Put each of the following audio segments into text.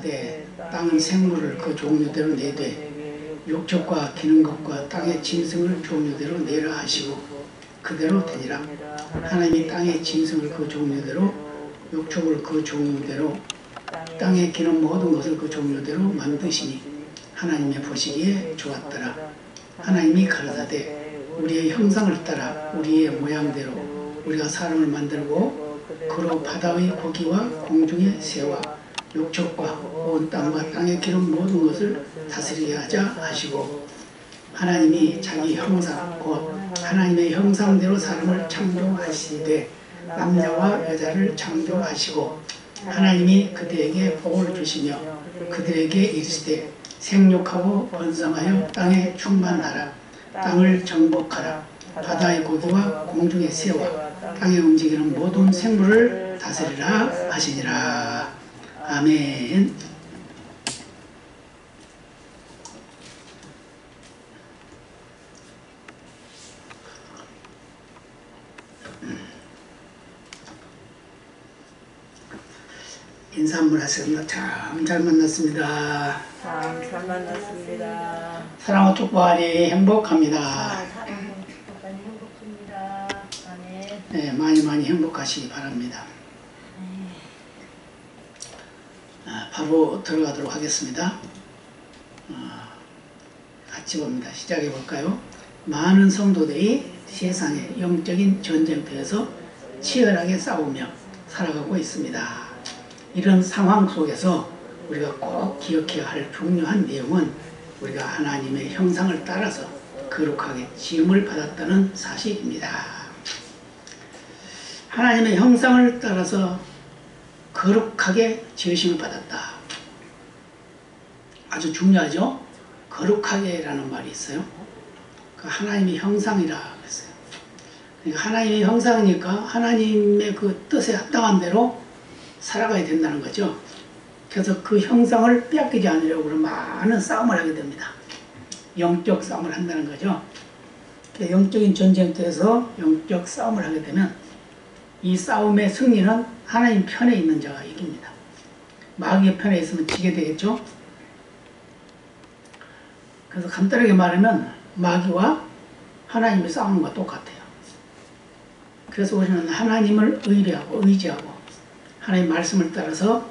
가라사대 땅은 생물을 그 종류대로 내되 육축과 기는 것과 땅의 짐승을 종류대로 내라 하시고 그대로 되니라. 하나님이 땅의 짐승을 그 종류대로 육축을 그 종류대로 땅에 기는 모든 것을 그 종류대로 만드시니 하나님의 보시기에 좋았더라. 하나님이 가라사대 우리의 형상을 따라 우리의 모양대로 우리가 사람을 만들고 그로 바다의 고기와 공중의 새와 육축과 온 땅과 땅에 기는 모든 것을 다스리게 하자 하시고 하나님이 자기 형상 곧 하나님의 형상대로 사람을 창조하시되 남자와 여자를 창조하시고 하나님이 그들에게 복을 주시며 그들에게 이르시되 생육하고 번성하여 땅에 충만하라. 땅을 정복하라. 바다의 고기와 공중의 새와 땅에 움직이는 모든 생물을 다스리라 하시니라. 아멘. 인사 한번 하셨습니다. 참 잘 만났습니다. 참 잘 만났습니다. 사랑과 축복하니 행복합니다. 행복합니다. 아멘. 네, 많이 행복하시기 바랍니다. 바로 들어가도록 하겠습니다. 같이 봅니다. 시작해 볼까요? 많은 성도들이 세상의 영적인 전쟁터에서 치열하게 싸우며 살아가고 있습니다. 이런 상황 속에서 우리가 꼭 기억해야 할 중요한 내용은 우리가 하나님의 형상을 따라서 거룩하게 지음을 받았다는 사실입니다. 하나님의 형상을 따라서 거룩하게 지으심을 받았다. 아주 중요하죠? 거룩하게 라는 말이 있어요. 그 하나님의 형상이라 그랬어요. 그러니까 하나님의 형상이니까 하나님의 그 뜻에 합당한 대로 살아가야 된다는 거죠. 그래서 그 형상을 빼앗기지 않으려고 많은 싸움을 하게 됩니다. 영적 싸움을 한다는 거죠. 영적인 전쟁터에서 영적 싸움을 하게 되면 이 싸움의 승리는 하나님 편에 있는 자가 이깁니다. 마귀의 편에 있으면 지게 되겠죠. 그래서 간단하게 말하면 마귀와 하나님이 싸우는 것과 똑같아요. 그래서 우리는 하나님을 의뢰하고 의지하고 하나님 말씀을 따라서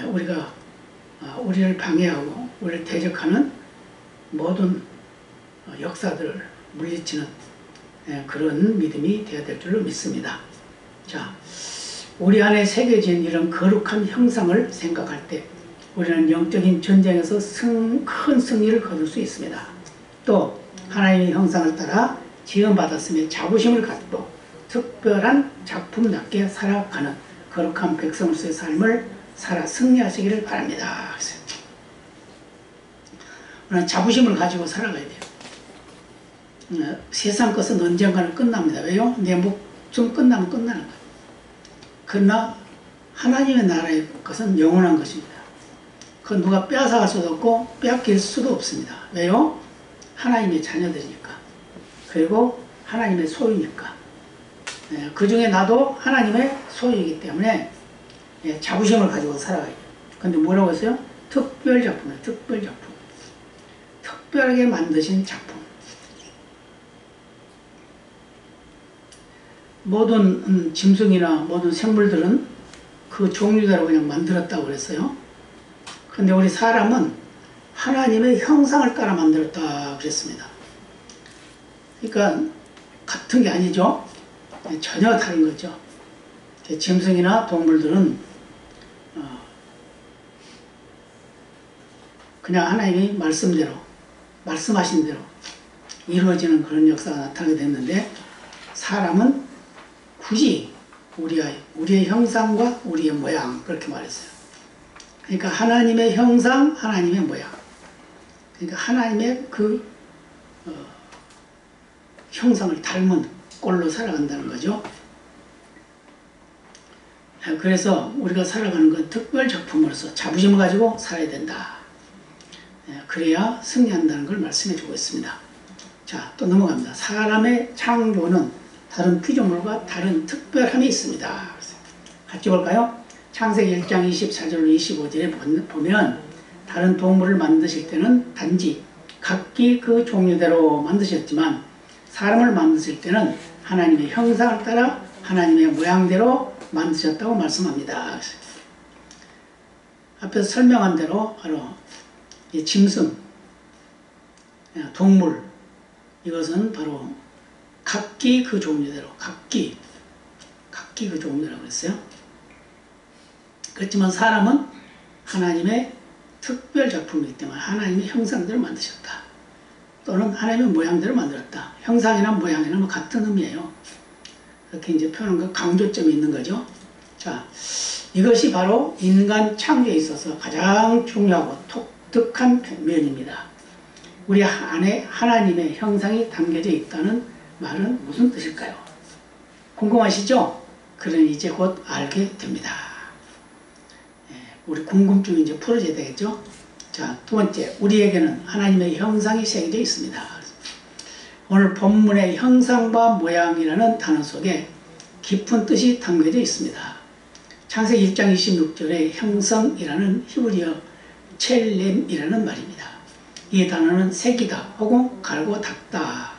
우리가 우리를 방해하고 우리를 대적하는 모든 역사들을 물리치는 그런 믿음이 되어야 될 줄로 믿습니다. 자, 우리 안에 새겨진 이런 거룩한 형상을 생각할 때 우리는 영적인 전쟁에서 큰 승리를 거둘 수 있습니다. 또 하나님의 형상을 따라 지음받았으며 자부심을 갖고 특별한 작품답게 살아가는 거룩한 백성으로서의 삶을 살아 승리하시기를 바랍니다. 우리는 자부심을 가지고 살아가야 돼요. 세상 것은 언젠가는 끝납니다. 왜요? 내 목숨 끝나면 끝나는 거예요. 그러나 하나님의 나라의 것은 영원한 것입니다. 그건 누가 빼앗아갈 수도 없고 빼앗길 수도 없습니다. 왜요? 하나님의 자녀들이니까. 그리고 하나님의 소유니까. 그 중에 나도 하나님의 소유이기 때문에 자부심을 가지고 살아가야 돼요. 근데 뭐라고 했어요? 특별작품이에요. 특별작품. 특별하게 만드신 작품. 모든 짐승이나 모든 생물들은 그 종류대로 그냥 만들었다고 그랬어요. 근데 우리 사람은 하나님의 형상을 따라 만들었다 그랬습니다. 그러니까 같은 게 아니죠. 전혀 다른 거죠. 짐승이나 동물들은 그냥 하나님이 말씀대로 말씀하신 대로 이루어지는 그런 역사가 나타나게 됐는데 사람은 굳이 우리의 형상과 우리의 모양 그렇게 말했어요. 그러니까 하나님의 형상, 하나님의 모양. 그러니까 하나님의 그 형상을 닮은 꼴로 살아간다는 거죠. 그래서 우리가 살아가는 건 특별 작품으로서 자부심을 가지고 살아야 된다. 그래야 승리한다는 걸 말씀해 주고 있습니다. 자, 또 넘어갑니다. 사람의 창조는 다른 피조물과 다른 특별함이 있습니다. 같이 볼까요? 창세기 1장 24절 25절에 보면 다른 동물을 만드실 때는 단지 각기 그 종류대로 만드셨지만 사람을 만드실 때는 하나님의 형상을 따라 하나님의 모양대로 만드셨다고 말씀합니다. 앞에서 설명한 대로 바로 이 짐승, 동물, 이것은 바로 각기 그 종류대로, 각기 그 종류라고 했어요. 그렇지만 사람은 하나님의 특별 작품이기 때문에 하나님의 형상대로 만드셨다. 또는 하나님의 모양대로 만들었다. 형상이나 모양이나 뭐 같은 의미예요. 이렇게 이제 표현한 강조점이 있는 거죠. 자, 이것이 바로 인간 창조에 있어서 가장 중요하고 독특한 면입니다. 우리 안에 하나님의 형상이 담겨져 있다는 말은 무슨 뜻일까요? 궁금하시죠? 그러니 이제 곧 알게 됩니다. 우리 궁금증이 이제 풀어져야 되겠죠? 자, 두 번째, 우리에게는 하나님의 형상이 새겨져 있습니다. 오늘 본문의 형상과 모양이라는 단어 속에 깊은 뜻이 담겨져 있습니다. 창세기 1장 26절에 형성이라는 히브리어 첼렘이라는 말입니다. 이 단어는 새기다 혹은 갈고 닦다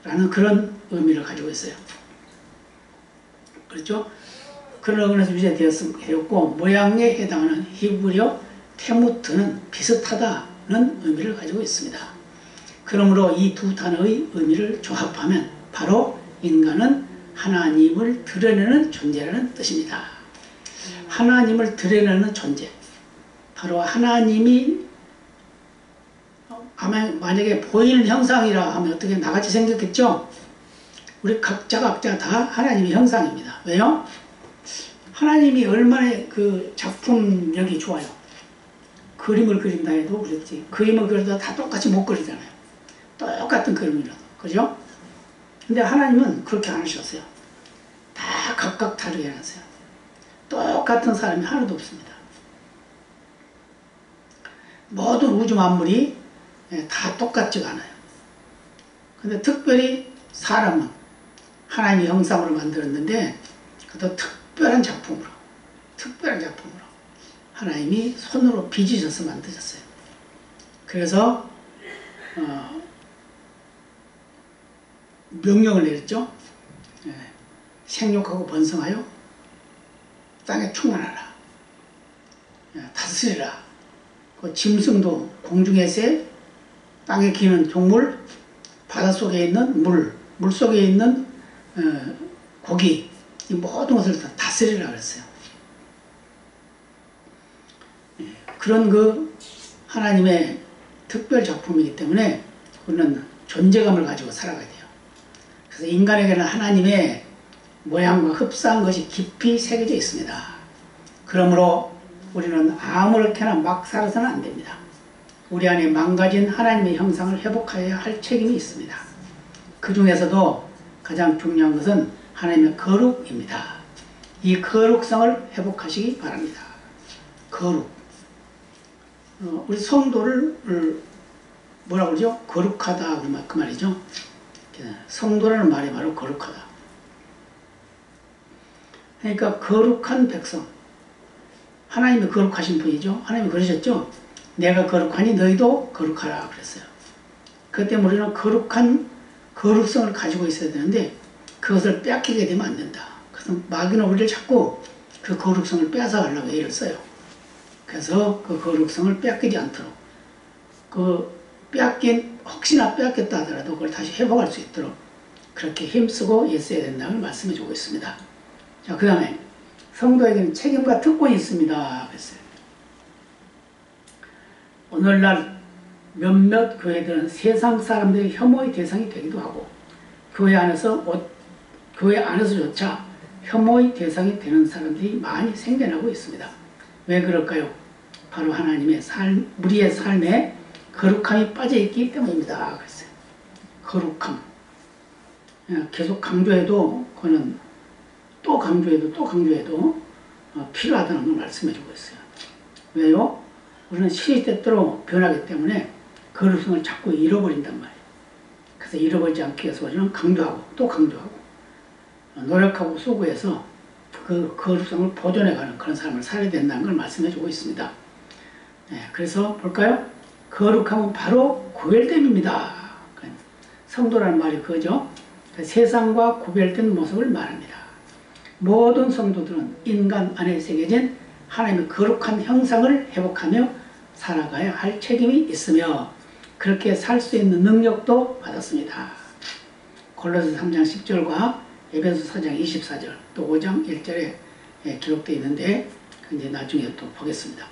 라는 그런 의미를 가지고 있어요. 그렇죠? 그런 의미에서 유래되었고 모양에 해당하는 히브리어 테무트는 비슷하다는 의미를 가지고 있습니다. 그러므로 이 두 단어의 의미를 조합하면 바로 인간은 하나님을 드러내는 존재라는 뜻입니다. 하나님을 드러내는 존재, 바로 하나님이 아마 만약에 보이는 형상이라 하면 어떻게 나같이 생겼겠죠? 우리 각자가 다 하나님의 형상입니다. 왜요? 하나님이 얼마나 그 작품력이 좋아요. 그림을 그린다 해도 그렇지. 그림을 그려도 다 똑같이 못 그리잖아요. 똑같은 그림이라도. 그죠? 근데 하나님은 그렇게 안 하셨어요. 다 각각 다르게 해놨어요. 똑같은 사람이 하나도 없습니다. 모든 우주 만물이 다 똑같지가 않아요. 근데 특별히 사람은 하나님의 형상으로 만들었는데 그것도 특별한 작품으로 하나님이 손으로 빚으셔서 만드셨어요. 그래서 명령을 내렸죠. 생육하고 번성하여 땅에 충만하라. 다스리라. 그 짐승도 공중의 새, 땅에 기는 동물, 바닷속에 있는 물 속에 있는 고기, 이 모든 것을 다 다스리라 그랬어요. 그런 그 하나님의 특별 작품이기 때문에 우리는 존재감을 가지고 살아가야 돼요. 그래서 인간에게는 하나님의 모양과 흡사한 것이 깊이 새겨져 있습니다. 그러므로 우리는 아무렇게나 막 살아서는 안 됩니다. 우리 안에 망가진 하나님의 형상을 회복해야 할 책임이 있습니다. 그 중에서도 가장 중요한 것은 하나님의 거룩입니다. 이 거룩성을 회복하시기 바랍니다. 거룩. 우리 성도를 뭐라고 그러죠? 거룩하다 그 말이죠. 성도라는 말이 바로 거룩하다. 그러니까 거룩한 백성. 하나님이 거룩하신 분이죠. 하나님이 그러셨죠. 내가 거룩하니 너희도 거룩하라 그랬어요. 그 때문에 우리는 거룩한 거룩성을 가지고 있어야 되는데 그것을 빼앗기게 되면 안 된다. 그래서 마귀는 우리를 자꾸 그 거룩성을 뺏어가려고 애를 써요. 그래서 그 거룩성을 빼앗기지 않도록 혹시나 빼앗겼다 하더라도 그걸 다시 회복할 수 있도록 그렇게 힘쓰고 애써야 된다는 말씀해 주고 있습니다. 자, 그 다음에 성도에게는 책임과 특권이 있습니다. 그랬어요. 오늘날 몇몇 교회들은 세상 사람들의 혐오의 대상이 되기도 하고 교회 안에서조차 혐오의 대상이 되는 사람들이 많이 생겨나고 있습니다. 왜 그럴까요? 바로 하나님의 우리의 삶에 거룩함이 빠져있기 때문입니다. 그랬어요. 거룩함. 계속 강조해도 그거는 또 강조해도 필요하다는 걸 말씀해주고 있어요. 왜요? 우리는 시시때때로 변하기 때문에 거룩성을 자꾸 잃어버린단 말이에요. 그래서 잃어버리지 않기 위해서 우리는 강조하고 또 강조하고 노력하고 수고해서 그 거룩성을 보존해가는 그런 삶을 살아야 된다는 걸 말씀해주고 있습니다. 그래서 볼까요? 거룩함은 바로 구별됨입니다. 성도라는 말이 그거죠. 세상과 구별된 모습을 말합니다. 모든 성도들은 인간 안에 새겨진 하나님의 거룩한 형상을 회복하며 살아가야 할 책임이 있으며 그렇게 살 수 있는 능력도 받았습니다. 골로새 3장 10절과 에베소 4장 24절 또 5장 1절에 기록되어 있는데 이제 나중에 또 보겠습니다.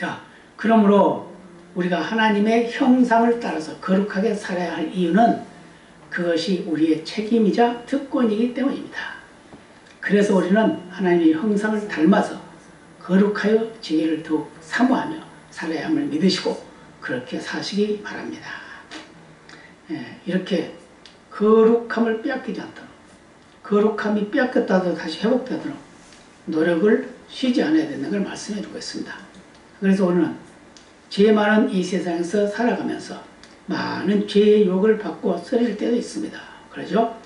자, 그러므로 우리가 하나님의 형상을 따라서 거룩하게 살아야 할 이유는 그것이 우리의 책임이자 특권이기 때문입니다. 그래서 우리는 하나님의 형상을 닮아서 거룩하여 지기를 더욱 사모하며 살아야 함을 믿으시고 그렇게 사시기 바랍니다. 이렇게 거룩함을 빼앗기지 않도록 거룩함이 빼앗겼다도 다시 회복되도록 노력을 쉬지 않아야 된다는 걸 말씀해 주고 있습니다. 그래서 오늘은 죄 많은 이 세상에서 살아가면서 많은 죄의 유혹을 받고 쓰러질 때도 있습니다. 그렇죠?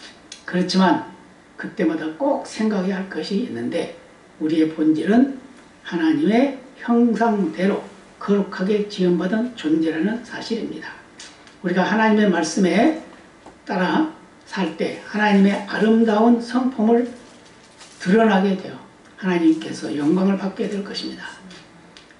그렇지만 그때마다 꼭 생각해야 할 것이 있는데 우리의 본질은 하나님의 형상대로 거룩하게 지음받은 존재라는 사실입니다. 우리가 하나님의 말씀에 따라 살 때 하나님의 아름다운 성품을 드러나게 되어 하나님께서 영광을 받게 될 것입니다.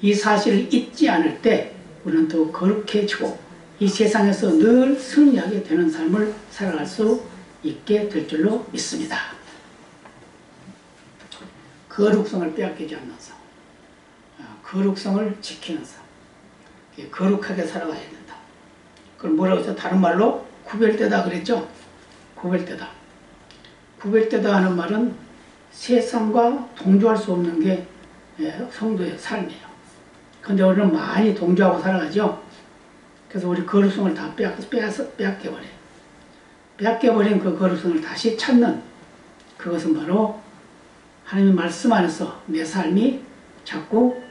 이 사실을 잊지 않을 때 우리는 더 거룩해지고 이 세상에서 늘 승리하게 되는 삶을 살아갈 수 있게 될 줄로 믿습니다. 거룩성을 빼앗기지 않는 삶, 거룩성을 지키는 삶, 거룩하게 살아가야 된다. 그럼 뭐라고 해서 다른 말로 구별되다 그랬죠? 구별되다. 구별되다 하는 말은 세상과 동조할 수 없는 게 성도의 삶이에요. 근데 우리는 많이 동조하고 살아가죠? 그래서 우리 거룩성을 다 빼앗겨버려요. 빼앗겨버린 그 거룩성을 다시 찾는 그것은 바로 하나님의 말씀 안에서 내 삶이 자꾸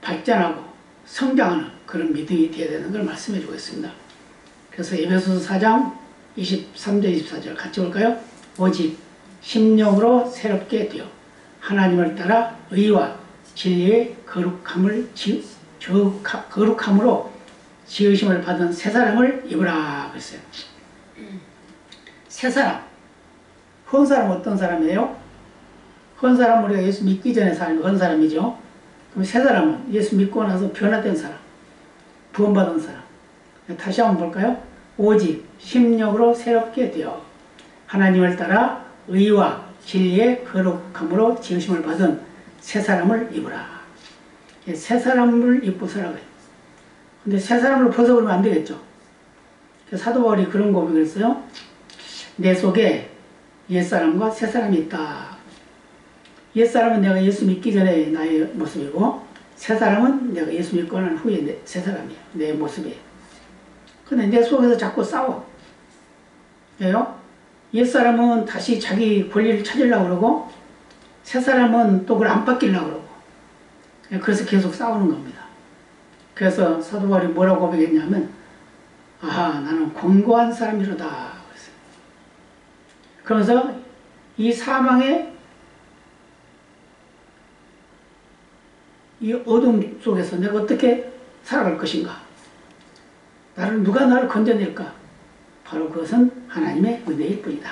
발전하고 성장하는 그런 믿음이 되어야 되는 걸 말씀해 주고 있습니다. 그래서 에베소서 4장 23절 24절 같이 볼까요? 오직 심령으로 새롭게 되어 하나님을 따라 의와 진리의 거룩함으로 지으심을 받은 새 사람을 입으라 그랬어요. 새 사람. 헌 사람은 어떤 사람이에요? 헌 사람은 우리가 예수 믿기 전에 사는 헌 사람이죠. 그럼 새 사람은 예수 믿고 나서 변화된 사람, 구원받은 사람. 다시 한번 볼까요? 오직 심령으로 새롭게 되어 하나님을 따라 의와 진리의 거룩함으로 지으심을 받은 새 사람을 입으라. 새 사람을 입고 살아가요. 근데 새 사람을 벗어버리면 안 되겠죠. 사도 바울이 그런 고백을 했어요. 내 속에 옛사람과 새사람이 있다. 옛사람은 내가 예수 믿기 전에 나의 모습이고 새사람은 내가 예수 믿고 난 후에 새사람이에요. 내 모습이에요. 근데 내 속에서 자꾸 싸워. 왜요? 옛사람은 다시 자기 권리를 찾으려고 그러고 새사람은 또 그걸 안 뺏기려고 그러고 그래서 계속 싸우는 겁니다. 그래서 사도 바울이 뭐라고 고백했냐면 아하 나는 공고한 사람이로다. 그러면서 이 사망의 이 어둠 속에서 내가 어떻게 살아갈 것인가? 누가 나를 건져낼까? 바로 그것은 하나님의 은혜일 뿐이다.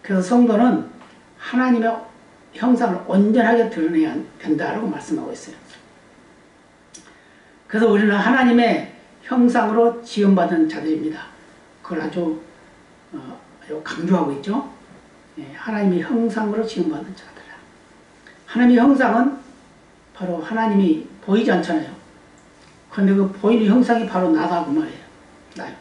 그래서 성도는 하나님의 형상을 온전하게 드러내야 된다라고 말씀하고 있어요. 그래서 우리는 하나님의 형상으로 지음받은 자들입니다. 그걸 아주 강조하고 있죠. 하나님의 형상으로 지음받은 자들이라. 하나님의 형상은 바로 하나님이 보이지 않잖아요. 그런데 그 보이는 형상이 바로 나다 그 말이에요. 나요.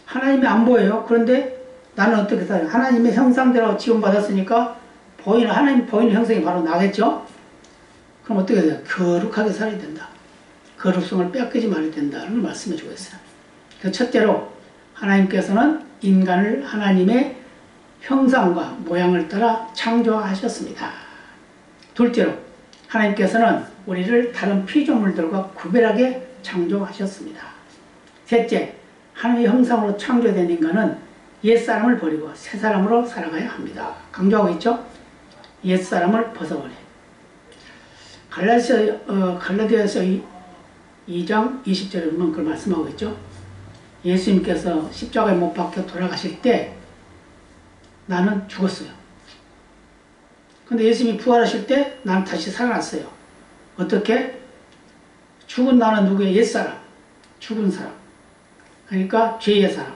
하나님이 안 보여요. 그런데 나는 어떻게 살아요? 하나님의 형상대로 지음받았으니까 하나님 보이는 형상이 바로 나겠죠? 그럼 어떻게 돼요? 거룩하게 살아야 된다. 거룩성을 빼앗기지 말아야 된다는 걸 말씀해 주고 있어요. 첫째로 하나님께서는 인간을 하나님의 형상과 모양을 따라 창조하셨습니다. 둘째로 하나님께서는 우리를 다른 피조물들과 구별하게 창조하셨습니다. 셋째, 하나님의 형상으로 창조된 인간은 옛사람을 버리고 새사람으로 살아가야 합니다. 강조하고 있죠. 옛사람을 벗어버려. 갈라디아서 2장 20절에 보면 그걸 말씀하고 있죠. 예수님께서 십자가에 못 박혀 돌아가실 때 나는 죽었어요. 근데 예수님이 부활하실 때 나는 다시 살아났어요. 어떻게? 죽은 나는 누구의? 옛사람. 죽은 사람. 그러니까 죄의 사람.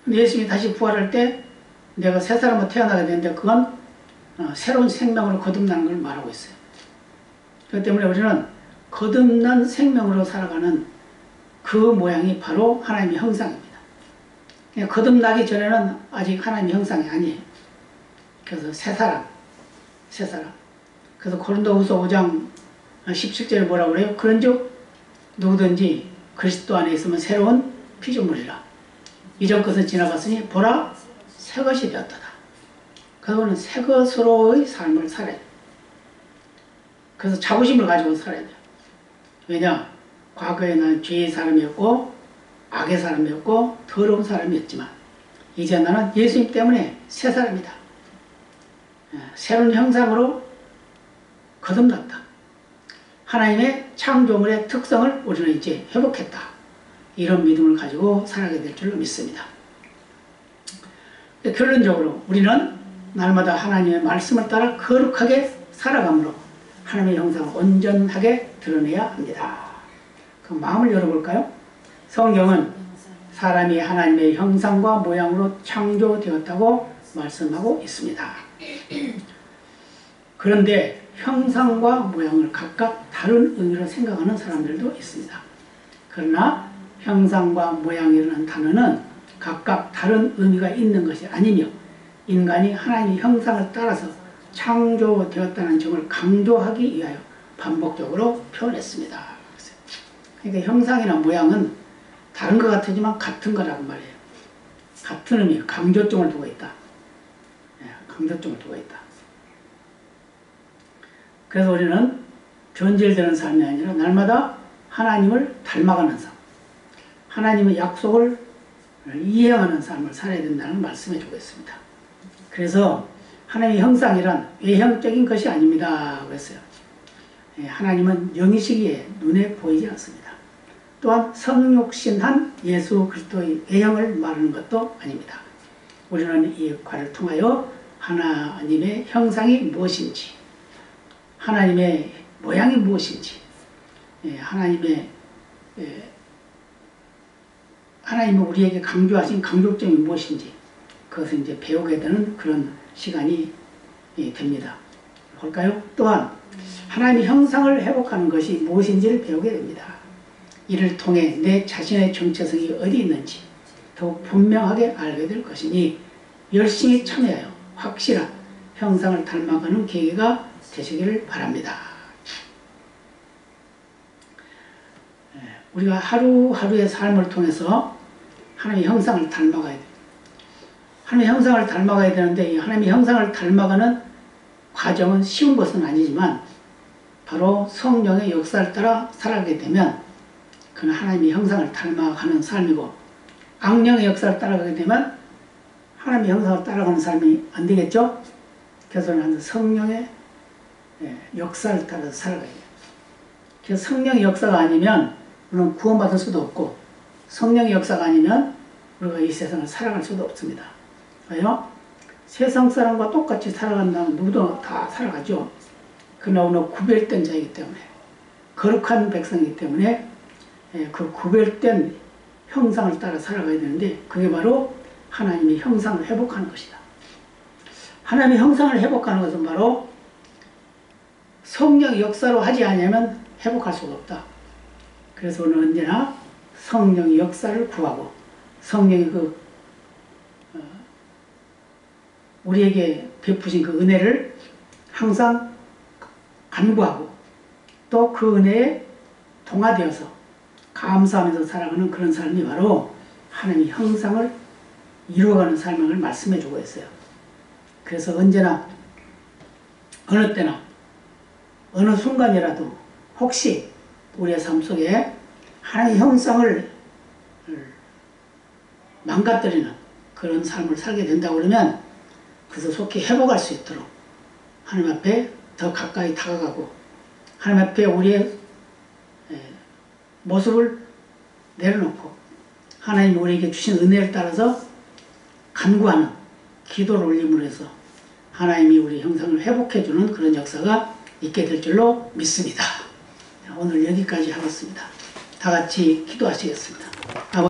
근데 예수님이 다시 부활할 때 내가 새 사람으로 태어나게 되는데 그건 새로운 생명으로 거듭나는 걸 말하고 있어요. 그렇기 때문에 우리는 거듭난 생명으로 살아가는 그 모양이 바로 하나님의 형상입니다. 거듭나기 전에는 아직 하나님의 형상이 아니에요. 그래서 새 사람. 그래서 고린도후서 5장 17절에 뭐라고 그래요? 그런즉 누구든지 그리스도 안에 있으면 새로운 피조물이라. 이전 것은 지나갔으니 보라 새 것이 되었다. 그거는 새 것으로의 삶을 살아야 돼요. 그래서 자부심을 가지고 살아야 돼요. 왜냐? 과거에 나는 죄의 사람이었고 악의 사람이었고 더러운 사람이었지만 이제 나는 예수님 때문에 새 사람이다. 새로운 형상으로 거듭났다. 하나님의 창조물의 특성을 우리는 이제 회복했다. 이런 믿음을 가지고 살아가게 될 줄로 믿습니다. 결론적으로 우리는 날마다 하나님의 말씀을 따라 거룩하게 살아감으로 하나님의 형상을 온전하게 드러내야 합니다. 그럼 마음을 열어볼까요? 성경은 사람이 하나님의 형상과 모양으로 창조되었다고 말씀하고 있습니다. 그런데 형상과 모양을 각각 다른 의미로 생각하는 사람들도 있습니다. 그러나 형상과 모양이라는 단어는 각각 다른 의미가 있는 것이 아니며 인간이 하나님의 형상을 따라서 창조되었다는 점을 강조하기 위하여 반복적으로 표현했습니다. 그러니까 형상이나 모양은 다른 것 같지만 같은 거라고 말해요. 같은 의미, 강조점을 두고 있다. 강조점을 두고 있다. 그래서 우리는 변질되는 삶이 아니라 날마다 하나님을 닮아가는 삶, 하나님의 약속을 이행하는 삶을 살아야 된다는 말씀해 주고 있습니다. 그래서 하나님의 형상이란 외형적인 것이 아닙니다. 그랬어요. 하나님은 영이시기에 눈에 보이지 않습니다. 또한 성육신한 예수 그리스도의 외형을 말하는 것도 아닙니다. 우리는 이 과를 통하여 하나님의 형상이 무엇인지, 하나님의 모양이 무엇인지, 하나님은 우리에게 강조하신 강조점이 무엇인지 그것을 이제 배우게 되는 그런 시간이 됩니다. 볼까요? 또한 하나님의 형상을 회복하는 것이 무엇인지를 배우게 됩니다. 이를 통해 내 자신의 정체성이 어디 있는지 더욱 분명하게 알게 될 것이니 열심히 참여하여 확실한 형상을 닮아가는 계기가 되시기를 바랍니다. 우리가 하루하루의 삶을 통해서 하나님의 형상을 닮아가야 돼요. 하나님의 형상을 닮아가야 되는데 이 하나님의 형상을 닮아가는 과정은 쉬운 것은 아니지만 바로 성령의 역사를 따라 살아가게 되면 그는 하나님의 형상을 닮아가는 삶이고, 악령의 역사를 따라가게 되면 하나님의 형상을 따라가는 삶이 안 되겠죠? 그래서 나는 성령의 역사를 따라서 살아가야 돼요. 그래서 성령의 역사가 아니면 우리는 구원받을 수도 없고, 성령의 역사가 아니면 우리가 이 세상을 살아갈 수도 없습니다. 왜요? 세상 사람과 똑같이 살아간다면 누구도 다 살아가죠. 그러나 우리는 구별된 자이기 때문에, 거룩한 백성이기 때문에 그 구별된 형상을 따라 살아가야 되는데 그게 바로 하나님의 형상을 회복하는 것이다. 하나님의 형상을 회복하는 것은 바로 성령의 역사로 하지 않으면 회복할 수가 없다. 그래서 우리는 언제나 성령의 역사를 구하고 성령의 우리에게 베푸신 그 은혜를 항상 간구하고 또 그 은혜에 동화되어서 감사하면서 살아가는 그런 삶이 바로 하나님의 형상을 이루어가는 삶을 말씀해 주고 있어요. 그래서 언제나 어느 때나 어느 순간이라도 혹시 우리의 삶 속에 하나님의 형상을 망가뜨리는 그런 삶을 살게 된다고 그러면 그래서 속히 회복할 수 있도록 하나님 앞에 더 가까이 다가가고 하나님 앞에 우리의 모습을 내려놓고 하나님 우리에게 주신 은혜를 따라서 간구하는 기도를 올림으로 해서 하나님이 우리 형상을 회복해주는 그런 역사가 있게 될 줄로 믿습니다. 오늘 여기까지 하겠습니다. 다 같이 기도하시겠습니다.